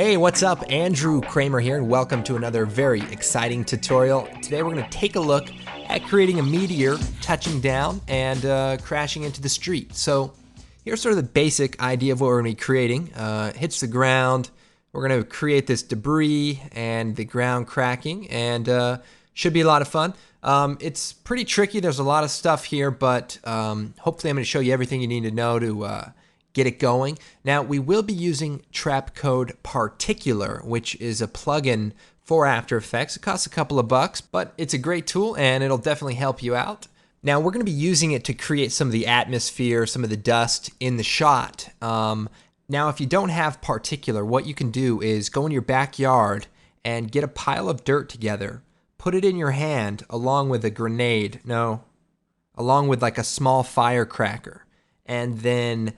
Hey, what's up? Andrew Kramer here, and welcome to another very exciting tutorial. Today we're going to take a look at creating a meteor touching down and crashing into the street. So here's sort of the basic idea of what we're going to be creating. Hits the ground, we're going to create this debris and the ground cracking, and should be a lot of fun. It's pretty tricky, there's a lot of stuff here, but hopefully I'm going to show you everything you need to know to get it going. Now, we will be using Trap Code Particular, which is a plugin for After Effects. It costs a couple of bucks, but it's a great tool and it'll definitely help you out. Now, we're going to be using it to create some of the atmosphere, some of the dust in the shot. Now, if you don't have Particular, what you can do is go in your backyard and get a pile of dirt together, put it in your hand along with a grenade, along with like a small firecracker, and then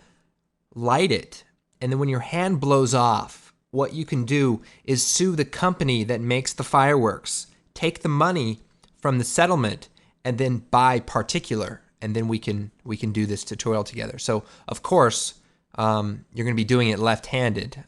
light it. And then when your hand blows off, what you can do is sue the company that makes the fireworks, take the money from the settlement, and then buy Particular, and then we can do this tutorial together. So of course you're going to be doing it left-handed,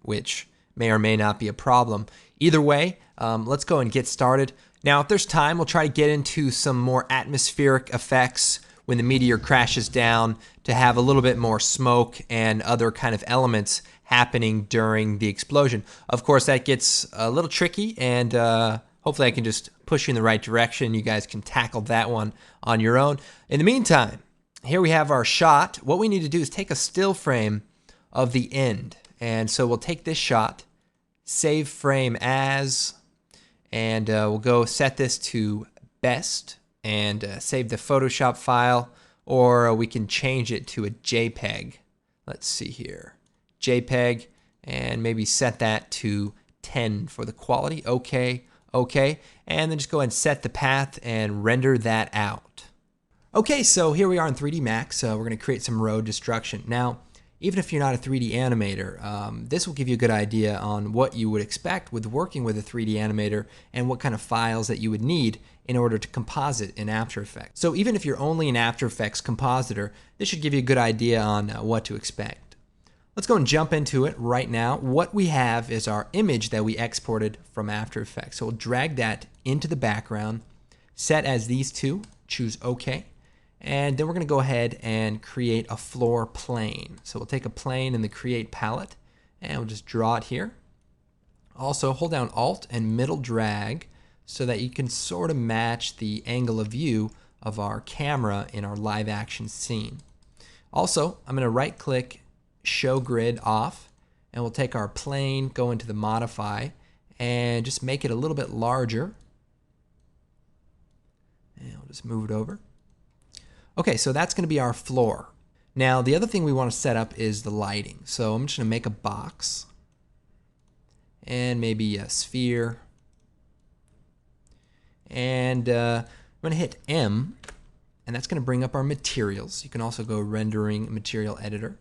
which may or may not be a problem. Either way, let's go and get started. Now, if there's time, we'll try to get into some more atmospheric effects when the meteor crashes down, to have a little bit more smoke and other kind of elements happening during the explosion. Of course, that gets a little tricky, and hopefully I can just push you in the right direction. You guys can tackle that one on your own. In the meantime, here we have our shot. What we need to do is take a still frame of the end. And so we'll take this shot, save frame as, and we'll go set this to best, and save the Photoshop file, or we can change it to a JPEG. Let's see here, JPEG, and maybe set that to 10 for the quality. Okay, and then just go ahead and set the path and render that out. Okay, so here we are in 3D Max. We're going to create some road destruction. Now, even if you're not a 3D animator, this will give you a good idea on what you would expect with working with a 3D animator and what kind of files that you would need in order to composite in After Effects. So even if you're only an After Effects compositor, this should give you a good idea on what to expect. Let's go and jump into it right now. What we have is our image that we exported from After Effects. So we'll drag that into the background, set as these two, choose OK. And then we're going to go ahead and create a floor plane. So we'll take a plane in the Create palette, and we'll just draw it here. Also, hold down Alt and middle drag so that you can sort of match the angle of view of our camera in our live action scene. Also, I'm going to right click, Show Grid off, and we'll take our plane, go into the Modify, and just make it a little bit larger. And we'll just move it over. Okay, so that's going to be our floor. Now, the other thing we want to set up is the lighting. So I'm just going to make a box and maybe a sphere. And I'm going to hit M, and that's going to bring up our materials. You can also go rendering material editor.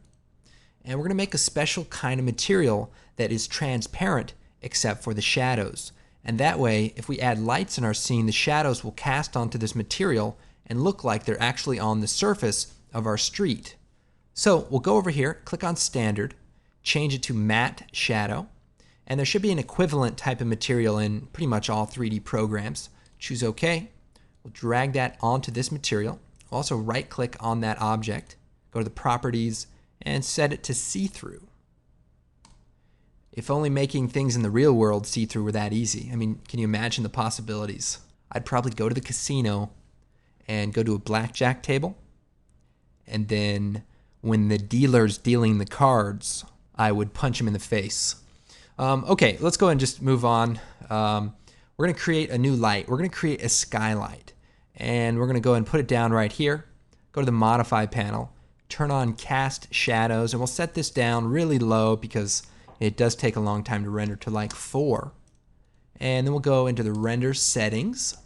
And we're going to make a special kind of material that is transparent except for the shadows. And that way, if we add lights in our scene, the shadows will cast onto this material and look like they're actually on the surface of our street. So we'll go over here, click on Standard, change it to Matte Shadow, and there should be an equivalent type of material in pretty much all 3D programs. Choose OK. We'll drag that onto this material. We'll also right-click on that object, go to the Properties, and set it to See-Through. If only making things in the real world see-through were that easy. I mean, can you imagine the possibilities? I'd probably go to the casino and go to a blackjack table, and then when the dealer's dealing the cards, I would punch him in the face. Okay, let's go ahead and just move on. We're going to create a new light. We're going to create a skylight, and we're going to go ahead and put it down right here. Go to the Modify panel, turn on Cast Shadows, and we'll set this down really low because it does take a long time to render, to like 4. And then we'll go into the Render Settings,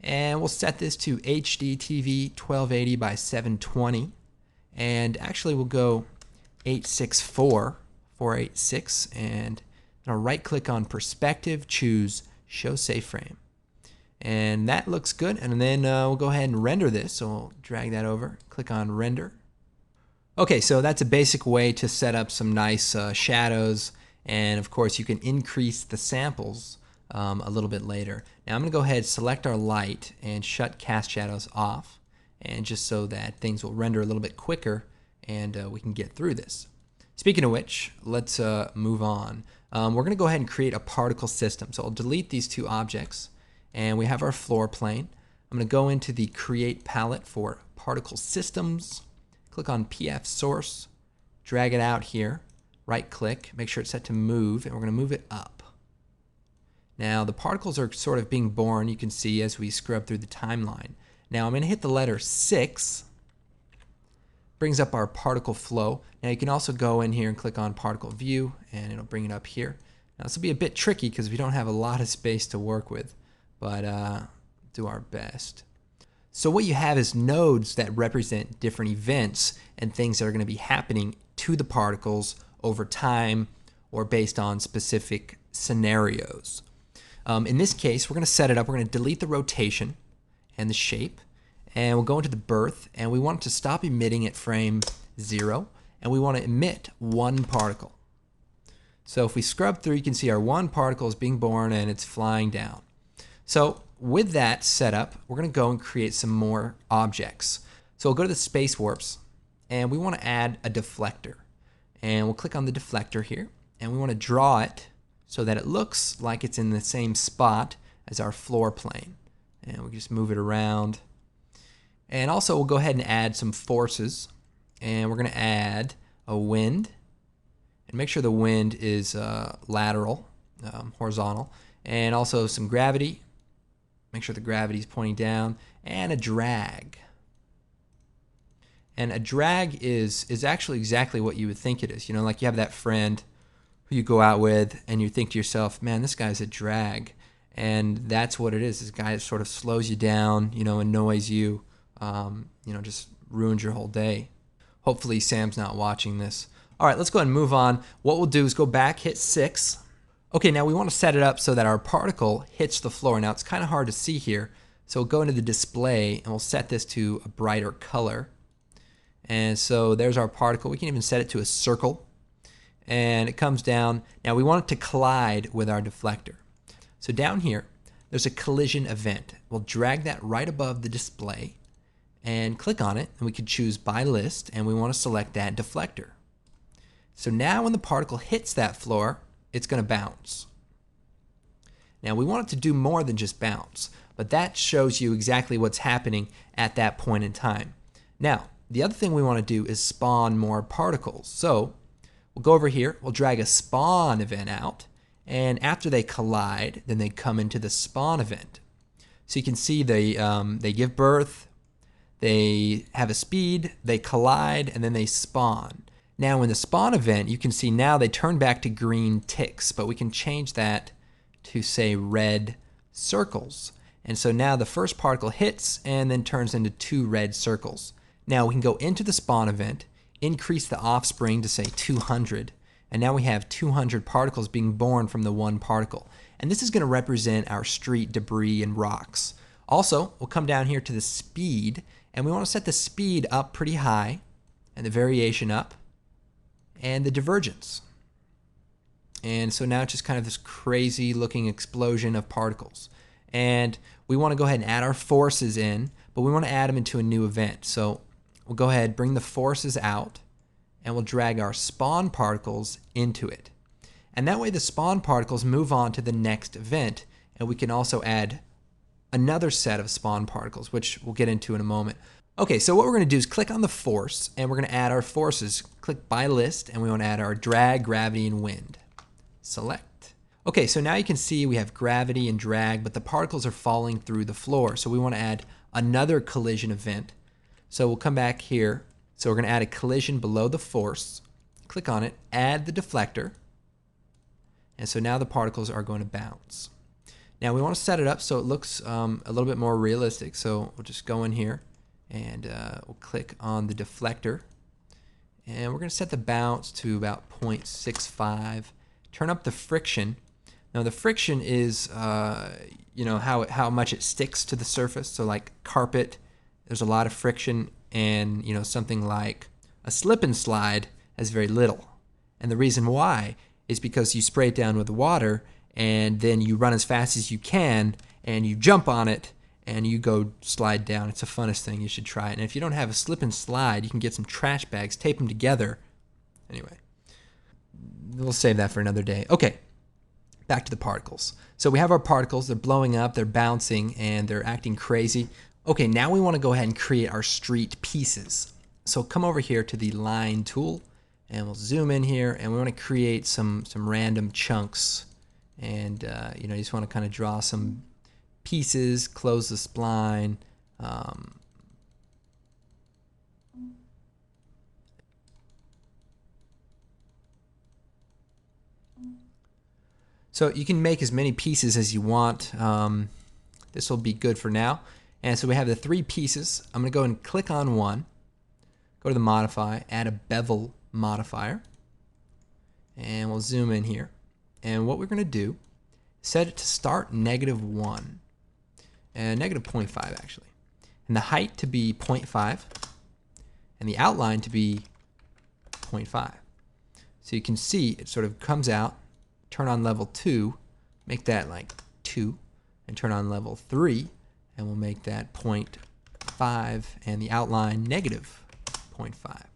and we'll set this to HD TV 1280 by 720, and actually we'll go 486, and I'll right click on Perspective, choose Show Safe Frame, and that looks good. And then we'll go ahead and render this, so we'll drag that over, click on Render, Okay, so that's a basic way to set up some nice shadows And of course, you can increase the samples a little bit later. Now I'm going to go ahead, select our light, and shut cast shadows off, and just so that things will render a little bit quicker and we can get through this. Speaking of which, let's move on. We're going to go ahead and create a particle system. So I'll delete these two objects, and we have our floor plane. I'm going to go into the Create palette for Particle Systems, click on PF Source, drag it out here, right-click, make sure it's set to Move, and we're going to move it up. Now the particles are sort of being born, you can see as we scrub through the timeline. Now I'm going to hit the letter 6, brings up our particle flow. Now you can also go in here and click on Particle View, and it'll bring it up here. Now this will be a bit tricky because we don't have a lot of space to work with, but do our best. So what you have is nodes that represent different events and things that are going to be happening to the particles over time or based on specific scenarios. In this case, we're going to set it up. We're going to delete the rotation and the shape, and we'll go into the birth, and we want it to stop emitting at frame 0, and we want to emit one particle. So if we scrub through, you can see our one particle is being born and it's flying down. So with that set up, we're going to go and create some more objects. So we'll go to the space warps, and we want to add a deflector. And we'll click on the deflector here, and we want to draw it so that it looks like it's in the same spot as our floor plane. And we'll just move it around. And also we'll go ahead and add some forces, and we're going to add a wind, and make sure the wind is lateral, horizontal, and also some gravity. Make sure the gravity is pointing down, and a drag. And a drag is actually exactly what you would think it is. You know, like you have that friend who you go out with and you think to yourself, man, this guy's a drag. And that's what it is. This guy sort of slows you down, you know, annoys you, you know, just ruins your whole day. Hopefully Sam's not watching this. All right, let's go ahead and move on. What we'll do is go back, hit 6. Okay, now we want to set it up so that our particle hits the floor. Now it's kind of hard to see here, so we'll go into the display and we'll set this to a brighter color. And so there's our particle. We can even set it to a circle, and it comes down. Now we want it to collide with our deflector. So down here, there's a collision event. We'll drag that right above the display and click on it, and we can choose by list, and we want to select that deflector. So now when the particle hits that floor, it's going to bounce. Now we want it to do more than just bounce, but that shows you exactly what's happening at that point in time. Now, the other thing we want to do is spawn more particles. So we'll go over here, we'll drag a spawn event out, and after they collide, then they come into the spawn event. So you can see they give birth, they have a speed, they collide, and then they spawn. Now in the spawn event, you can see now they turn back to green ticks, but we can change that to say red circles. And so now the first particle hits and then turns into 2 red circles. Now we can go into the spawn event, increase the offspring to say 200, and now we have 200 particles being born from the one particle. And this is going to represent our street debris and rocks. Also, we'll come down here to the speed, and we want to set the speed up pretty high, and the variation up, and the divergence. And so now it's just kind of this crazy looking explosion of particles. And we want to go ahead and add our forces in, but we want to add them into a new event. So we'll go ahead, bring the forces out, and we'll drag our spawn particles into it. And that way the spawn particles move on to the next event, and we can also add another set of spawn particles, which we'll get into in a moment. Okay, so what we're going to do is click on the force, and we're going to add our forces. Click by list, and we want to add our drag, gravity, and wind. Select. Okay, so now you can see we have gravity and drag, but the particles are falling through the floor. So we want to add another collision event. So we'll come back here. So we're going to add a collision below the force. Click on it, add the deflector. And so now the particles are going to bounce. Now we want to set it up so it looks a little bit more realistic. So we'll just go in here and we'll click on the deflector. And we're going to set the bounce to about 0.65. Turn up the friction. Now the friction is, you know, how much it sticks to the surface. So like carpet, there's a lot of friction, and you know, something like a slip and slide has very little. And the reason why is because you spray it down with water and then you run as fast as you can and you jump on it and you go slide down. It's the funnest thing. You should try it. And if you don't have a slip and slide, you can get some trash bags, tape them together. Anyway, we'll save that for another day. Okay, back to the particles. So we have our particles. They're blowing up, they're bouncing, and they're acting crazy. Okay, now we want to go ahead and create our street pieces. So come over here to the line tool, and we'll zoom in here, and we want to create some random chunks. And you just want to kind of draw some pieces, close the spline. So you can make as many pieces as you want. This will be good for now. And so we have the 3 pieces. I'm going to go and click on one, go to the modify, add a bevel modifier, and we'll zoom in here. And what we're going to do, set it to start -1, and -0.5 actually, and the height to be 0.5, and the outline to be 0.5. So you can see it sort of comes out. Turn on level 2, make that like 2, and turn on level 3, and we'll make that 0.5, and the outline -0.5.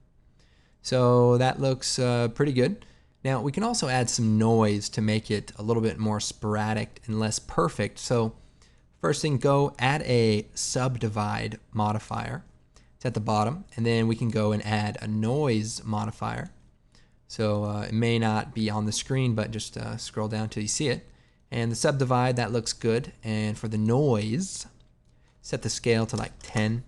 So that looks pretty good. Now we can also add some noise to make it a little bit more sporadic and less perfect. So first thing, go add a subdivide modifier. It's at the bottom, and then we can go and add a noise modifier. So it may not be on the screen, but just scroll down till you see it. And the subdivide, that looks good. And for the noise, set the scale to like 10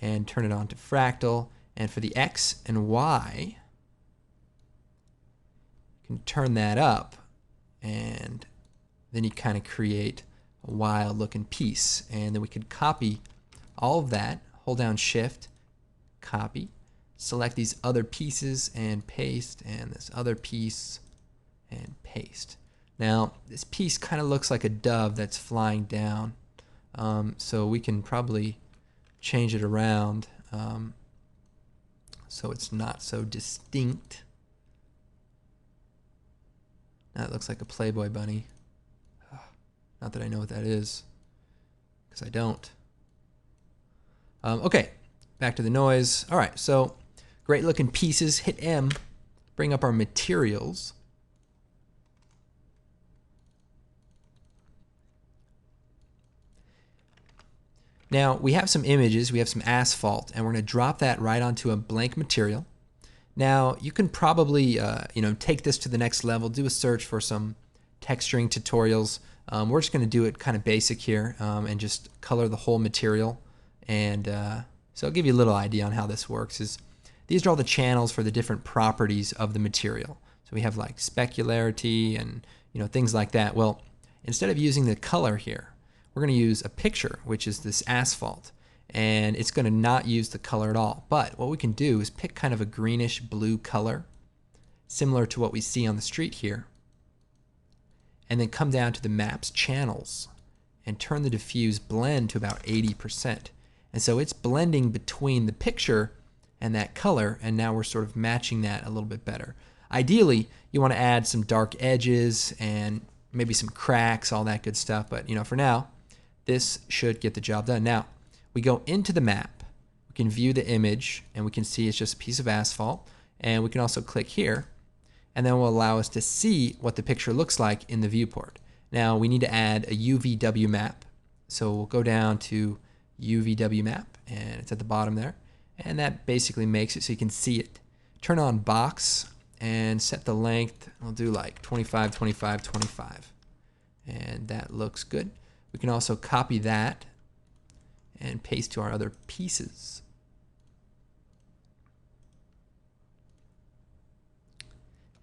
and turn it on to fractal. And for the X and Y, you can turn that up, and then you kind of create a wild looking piece. And then we could copy all of that, hold down Shift, copy, select these other pieces and paste, and this other piece and paste. Now this piece kind of looks like a dove that's flying down, so we can probably change it around so it's not so distinct. Now it looks like a Playboy bunny. Not that I know what that is, because I don't. Okay, back to the noise. All right, so great looking pieces. Hit M, bring up our materials. Now we have some images, we have some asphalt, and we're going to drop that right onto a blank material. Now you can probably take this to the next level, do a search for some texturing tutorials. We're just going to do it kind of basic here and just color the whole material. And so I'll give you a little idea on how this works. These are all the channels for the different properties of the material. So we have like specularity and things like that. Well, instead of using the color here, we're going to use a picture, which is this asphalt, and it's going to not use the color at all. But what we can do is pick kind of a greenish blue color, similar to what we see on the street here, and then come down to the map's channels and turn the diffuse blend to about 80%. And so it's blending between the picture and that color, and now we're sort of matching that a little bit better. Ideally, you want to add some dark edges and maybe some cracks, all that good stuff, but for now, this should get the job done. Now, we go into the map, we can view the image, and we can see it's just a piece of asphalt, and we can also click here, and then will allow us to see what the picture looks like in the viewport. Now, we need to add a UVW map, so we'll go down to UVW map, and it's at the bottom there, and that basically makes it so you can see it. Turn on box and set the length. We'll do like 25, 25, 25, and that looks good. We can also copy that and paste to our other pieces.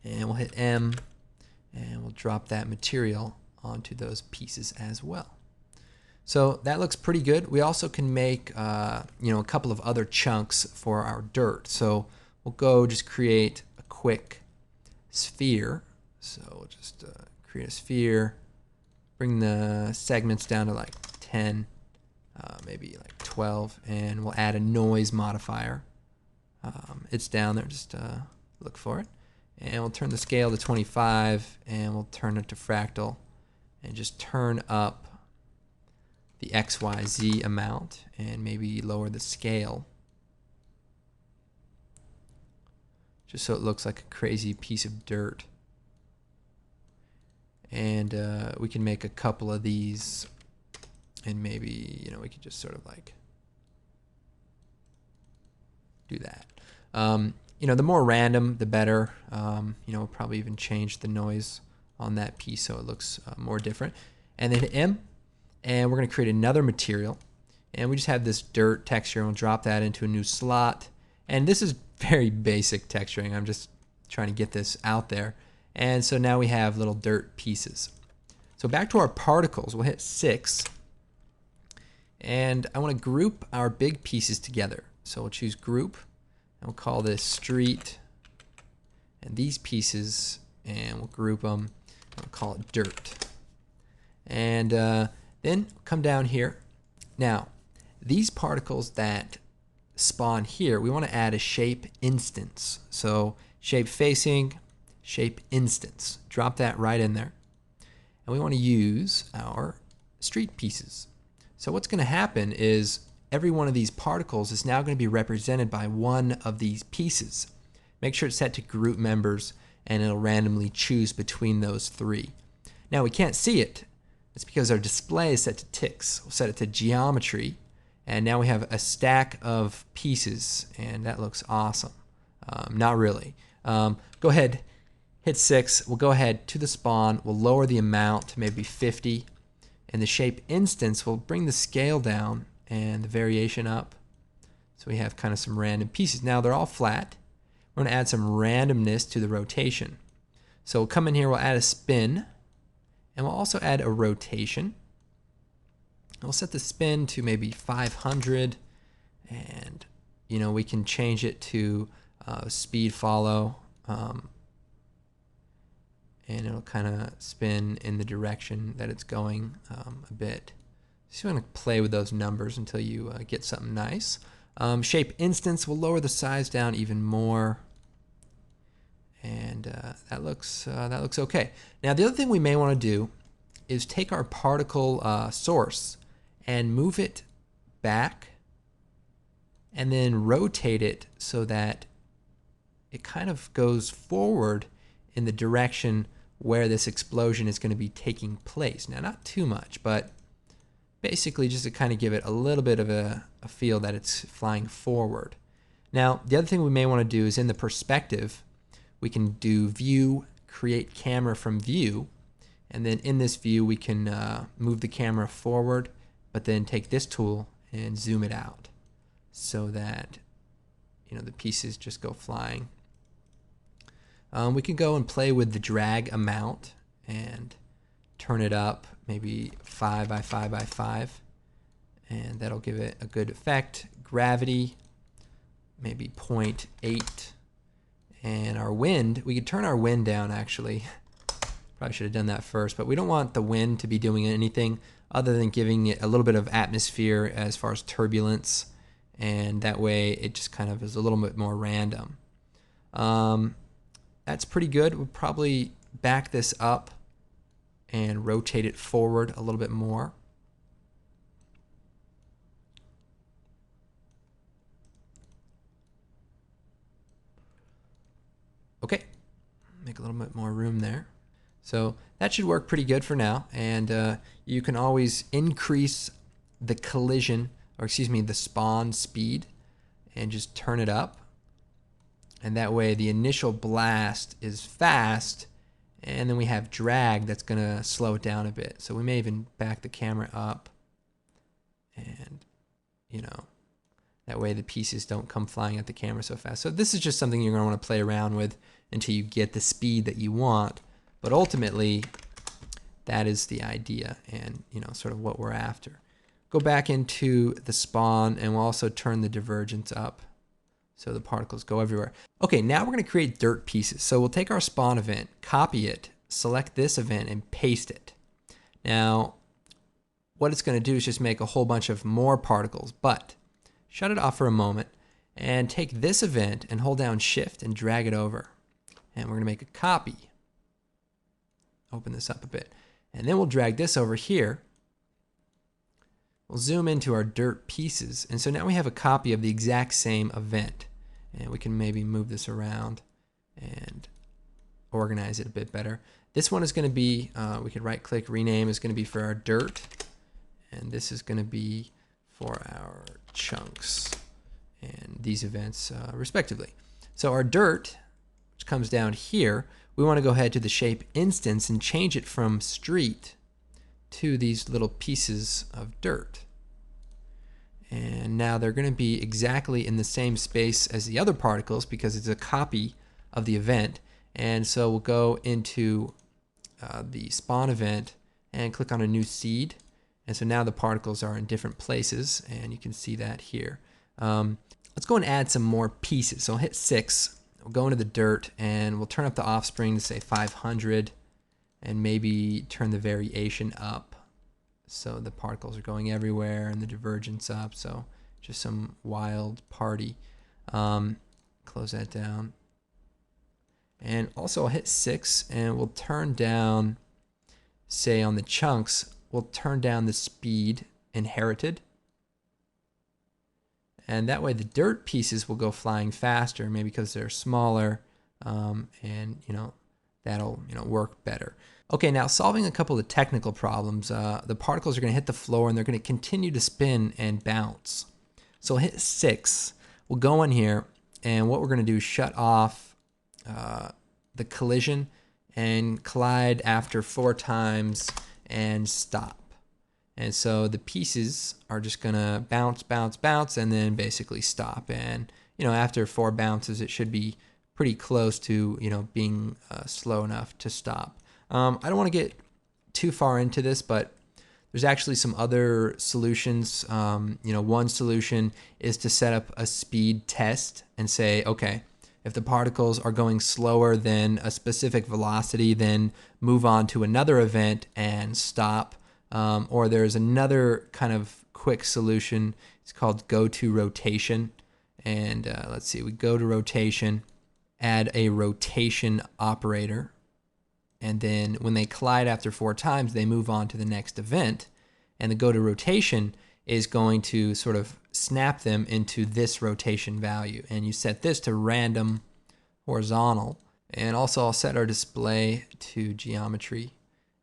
And we'll hit M, and we'll drop that material onto those pieces as well. So that looks pretty good. We also can make a couple of other chunks for our dirt. So we'll go just create a quick sphere. So we'll just create a sphere, bring the segments down to like 10, maybe like 12, and we'll add a noise modifier. It's down there, just look for it. And we'll turn the scale to 25, and we'll turn it to fractal, and just turn up the XYZ amount, and maybe lower the scale, just so it looks like a crazy piece of dirt. And we can make a couple of these, and maybe, you know, we could just sort of like do that. You know, the more random, the better. You know, we'll probably even change the noise on that piece so it looks more different. And then hit M, and we're going to create another material. And we just have this dirt texture, and we'll drop that into a new slot. And this is very basic texturing. I'm just trying to get this out there. And so now we have little dirt pieces. So back to our particles, we'll hit 6. And I want to group our big pieces together. So we'll choose group, and we'll call this street, and these pieces, and we'll group them, and we'll call it dirt. And then come down here. Now, these particles that spawn here, we want to add a shape instance. So shape facing, shape instance. Drop that right in there. And we want to use our street pieces. So what's going to happen is every one of these particles is now going to be represented by one of these pieces. Make sure it's set to group members, and it'll randomly choose between those 3. Now we can't see it. It's because our display is set to ticks. We'll set it to geometry, and now we have a stack of pieces, and that looks awesome. Not really. Go ahead, hit 6. We'll go ahead to the spawn. We'll lower the amount to maybe 50. And the shape instance, we'll bring the scale down and the variation up. So we have kind of some random pieces. Now they're all flat. We're going to add some randomness to the rotation. So we'll come in here, we'll add a spin, and we'll also add a rotation. We'll set the spin to maybe 500, and you know, we can change it to speed follow, and it'll kind of spin in the direction that it's going a bit. So you want to play with those numbers until you get something nice. Shape instance, we'll lower the size down even more, and that looks okay. Now the other thing we may want to do is take our particle source and move it back, and then rotate it so that it kind of goes forward in the direction where this explosion is going to be taking place. Now, not too much, but basically just to kind of give it a little bit of a feel that it's flying forward. Now, the other thing we may want to do is in the perspective, we can do view, create camera from view, and then in this view we can move the camera forward, but then take this tool and zoom it out so that, you know, the pieces just go flying. We can go and play with the drag amount and turn it up maybe 5 by 5 by 5, and that'll give it a good effect. Gravity, maybe 0.8, and our wind, we could turn our wind down actually. Probably should have done that first, but we don't want the wind to be doing anything other than giving it a little bit of atmosphere as far as turbulence, and that way it just kind of is a little bit more random. That's pretty good. We'll probably back this up and rotate it forward a little bit more. Okay, make a little bit more room there. So that should work pretty good for now, and you can always increase the collision, or excuse me, the spawn speed, and just turn it up. And that way the initial blast is fast, and then we have drag that's going to slow it down a bit. So we may even back the camera up, and you know, that way the pieces don't come flying at the camera so fast. So this is just something you're going to want to play around with until you get the speed that you want. But ultimately, that is the idea, and you know, sort of what we're after. Go back into the spawn, and we'll also turn the divergence up so the particles go everywhere. Okay, now we're going to create dirt pieces. So we'll take our spawn event, copy it, select this event, and paste it. Now, what it's going to do is just make a whole bunch of more particles, but shut it off for a moment and take this event and hold down Shift and drag it over. and we're going to make a copy. Open this up a bit. And then we'll drag this over here. We'll zoom into our dirt pieces. And so now we have a copy of the exact same event. And we can maybe move this around and organize it a bit better. This one is going to be, we could right click, rename, is going to be for our dirt. And this is going to be for our chunks and these events respectively. So our dirt, which comes down here, we want to go ahead to the shape instance and change it from street to these little pieces of dirt. And now they're going to be exactly in the same space as the other particles because it's a copy of the event. And so we'll go into the spawn event and click on a new seed. And so now the particles are in different places, and you can see that here. Let's go and add some more pieces. So I'll hit 6. We'll go into the dirt, and we'll turn up the offspring to say 500, and maybe turn the variation up so the particles are going everywhere and the divergence up. So just some wild party. Close that down. And also I'll hit 6, and we'll turn down, say on the chunks, we'll turn down the speed inherited. And that way the dirt pieces will go flying faster, maybe because they're smaller, and that'll work better. Okay, now solving a couple of technical problems. The particles are going to hit the floor and they're going to continue to spin and bounce. So I'll hit 6. We'll go in here, and what we're going to do is shut off the collision and collide after 4 times and stop. And so the pieces are just going to bounce, bounce, bounce, and then basically stop. And, after 4 bounces, it should be pretty close to, being slow enough to stop. I don't want to get too far into this, but there's actually some other solutions. One solution is to set up a speed test and say, okay, if the particles are going slower than a specific velocity, then move on to another event and stop. Or there's another kind of quick solution. It's called go to rotation. And let's see, we go to rotation, add a rotation operator. And then when they collide after 4 times, they move on to the next event. And the go to rotation is going to sort of snap them into this rotation value. And you set this to random horizontal. And also I'll set our display to geometry.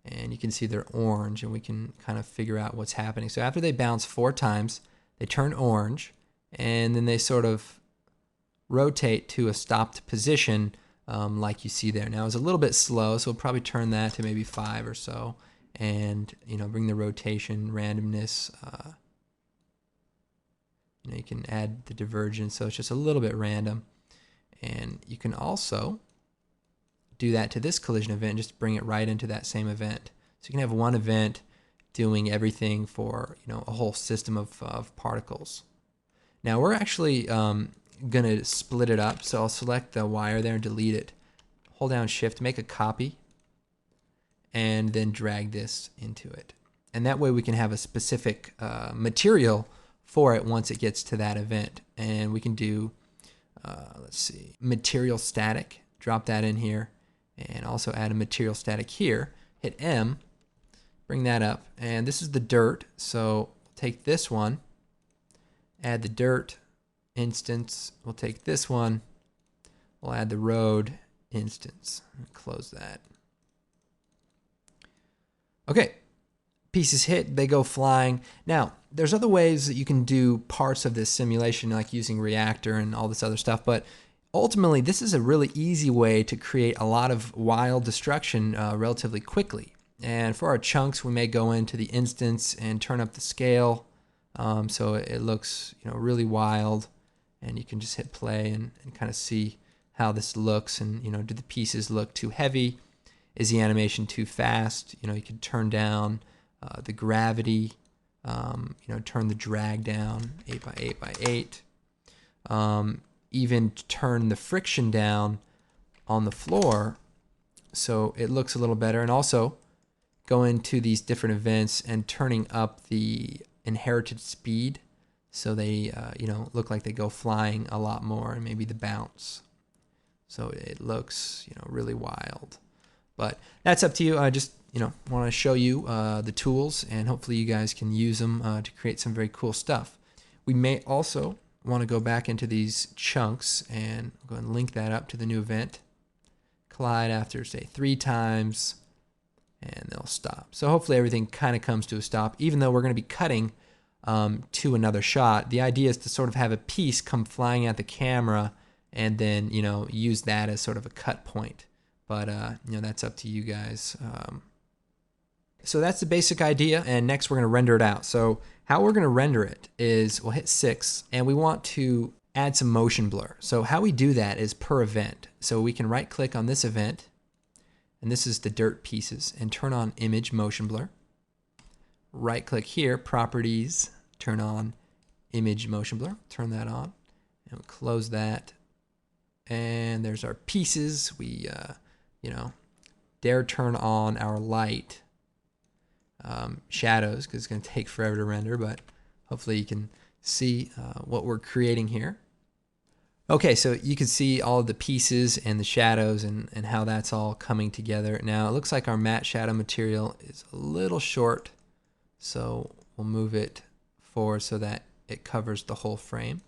And you can see they're orange, and we can kind of figure out what's happening. So after they bounce 4 times, they turn orange, and then they sort of rotate to a stopped position like you see there. Now it's a little bit slow, so we'll probably turn that to maybe 5 or so, and bring the rotation randomness. You can add the divergence, so it's just a little bit random. And you can also do that to this collision event, just bring it right into that same event. So you can have one event doing everything for a whole system of particles. Now we're actually going to split it up. So I'll select the wire there and delete it. Hold down Shift, make a copy, and then drag this into it. And that way we can have a specific material for it once it gets to that event. And we can do, let's see, material static, drop that in here. And also add a material static here. Hit M, bring that up, and this is the dirt. So take this one, add the dirt instance. We'll take this one, we'll add the road instance. Close that. Okay, pieces hit, they go flying. Now, there's other ways that you can do parts of this simulation, like using Reactor and all this other stuff, but ultimately, this is a really easy way to create a lot of wild destruction relatively quickly. And for our chunks, we may go into the instance and turn up the scale so it looks really wild. And you can just hit play and kind of see how this looks. And do the pieces look too heavy? Is the animation too fast? You can turn down the gravity. Turn the drag down 8 by 8 by 8. Even turn the friction down on the floor so it looks a little better, and also go into these different events and turning up the inherited speed so they look like they go flying a lot more, and maybe the bounce. So it looks, really wild. But that's up to you. I just, want to show you the tools, and hopefully you guys can use them to create some very cool stuff. We may also want to go back into these chunks and go and link that up to the new event. Collide after, say, 3 times, and they'll stop. So hopefully everything kind of comes to a stop, even though we're going to be cutting to another shot. The idea is to sort of have a piece come flying at the camera and then, use that as sort of a cut point. But, that's up to you guys. So that's the basic idea, and next we're going to render it out. So how we're going to render it is we'll hit 6, and we want to add some motion blur. So how we do that is per event. So we can right click on this event, and this is the dirt pieces, and turn on image motion blur. Right click here, properties, turn on image motion blur, turn that on, and we'll close that. And there's our pieces. We, dare turn on our light shadows, because it's going to take forever to render, but hopefully you can see what we're creating here. Okay, so you can see all of the pieces and the shadows and how that's all coming together. Now it looks like our matte shadow material is a little short, so we'll move it forward so that it covers the whole frame.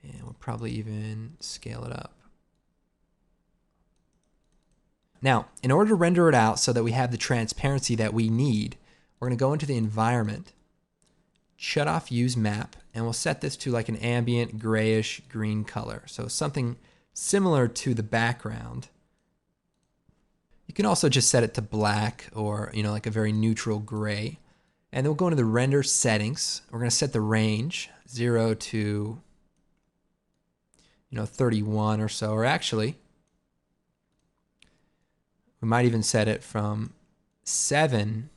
And we'll probably even scale it up. Now, in order to render it out so that we have the transparency that we need, we're going to go into the environment, shut off use map, and we'll set this to like an ambient grayish green color. So something similar to the background. You can also just set it to black or, like a very neutral gray. And then we'll go into the render settings. We're going to set the range 0 to 31 or so, or actually we might even set it from 7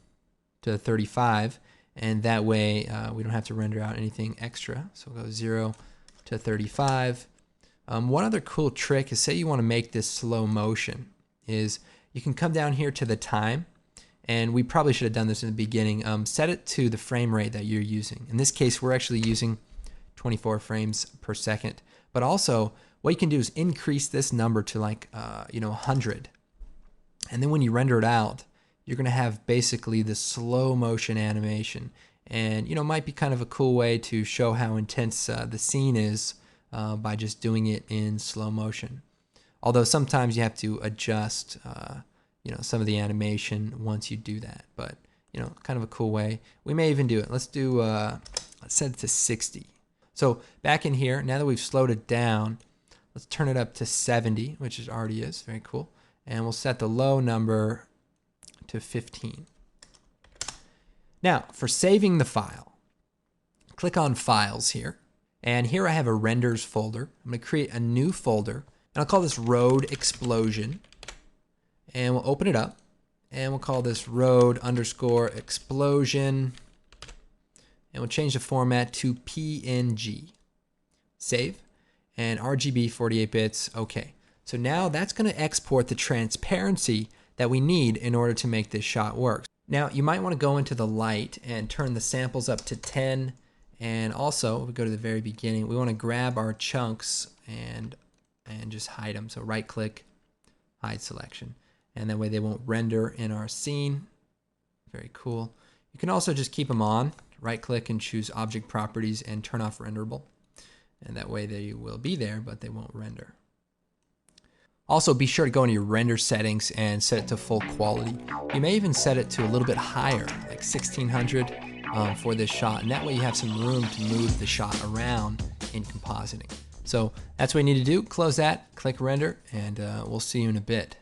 to 35, and that way we don't have to render out anything extra. So we'll go 0 to 35. One other cool trick is, say you want to make this slow motion, is you can come down here to the time, and we probably should have done this in the beginning. Set it to the frame rate that you're using. In this case, we're actually using 24 frames per second. But also, what you can do is increase this number to like 100. And then when you render it out, you're going to have basically the slow motion animation. And, it might be kind of a cool way to show how intense the scene is by just doing it in slow motion. Although sometimes you have to adjust, some of the animation once you do that. But, kind of a cool way. We may even do it. Let's set it to 60. So back in here, now that we've slowed it down, let's turn it up to 70, which it already is. Very cool. And we'll set the low number to 15. Now, for saving the file, click on Files here. And here I have a renders folder. I'm going to create a new folder, and I'll call this Road Explosion. And we'll open it up, and we'll call this Road_Explosion. And we'll change the format to PNG. Save. And RGB 48 bits. Okay. So now that's going to export the transparency that we need in order to make this shot work. Now you might want to go into the light and turn the samples up to 10. And also, if we go to the very beginning, we want to grab our chunks and just hide them. So right click, hide selection. And that way they won't render in our scene. Very cool. You can also just keep them on. Right click and choose object properties and turn off renderable. And that way they will be there, but they won't render. Also, be sure to go into your render settings and set it to full quality. You may even set it to a little bit higher, like 1600 for this shot. And that way you have some room to move the shot around in compositing. So that's what you need to do. Close that, click render, and we'll see you in a bit.